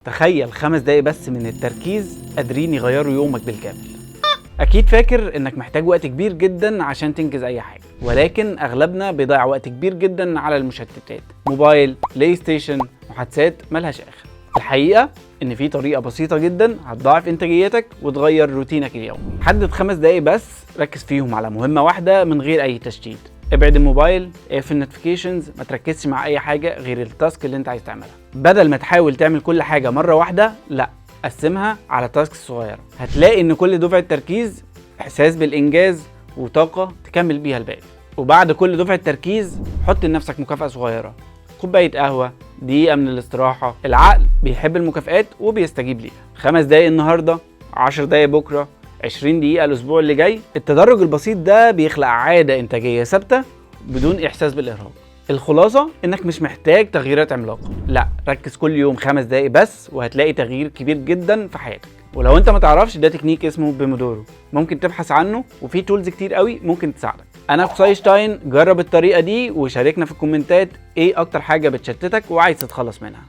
تخيل 5 دقايق بس من التركيز قادرين يغيروا يومك بالكامل. اكيد فاكر انك محتاج وقت كبير جدا عشان تنجز اي حاجه، ولكن اغلبنا بيضيع وقت كبير جدا على المشتتات، موبايل، بلاي ستيشن، محادثات ملهاش اخر. الحقيقه ان في طريقه بسيطه جدا هتضاعف انتاجيتك وتغير روتينك اليومي. حدد 5 دقايق بس ركز فيهم على مهمه واحده من غير اي تشتيت. ابعد الموبايل، اقفل النوتيفيكيشنز، ما تركزش مع اي حاجه غير التاسك اللي انت عايز تعملها. بدل ما تحاول تعمل كل حاجه مره واحده، لا، قسمها على تاسك صغيره. هتلاقي ان كل دفعه تركيز احساس بالانجاز وطاقه تكمل بيها الباقي. وبعد كل دفعه تركيز حط لنفسك مكافاه صغيره، كوبايه قهوه، دقيقه من الاستراحه. العقل بيحب المكافآت وبيستجيب ليها. 5 دقايق النهارده، 10 دقايق بكره، 20 دقيقة الأسبوع اللي جاي. التدرج البسيط ده بيخلق عادة إنتاجية ثابتة بدون إحساس بالإرهاق. الخلاصة إنك مش محتاج تغييرات عملاقة، لا، ركز كل يوم 5 دقايق بس وهتلاقي تغيير كبير جدا في حياتك. ولو أنت ما تعرفش، ده تكنيك اسمه بيمودورو، ممكن تبحث عنه وفي تولز كتير قوي ممكن تساعدك. أنا قصي شتاين، جرب الطريقة دي وشاركنا في الكومنتات إيه أكتر حاجة بتشتتك وعايز تتخلص منها.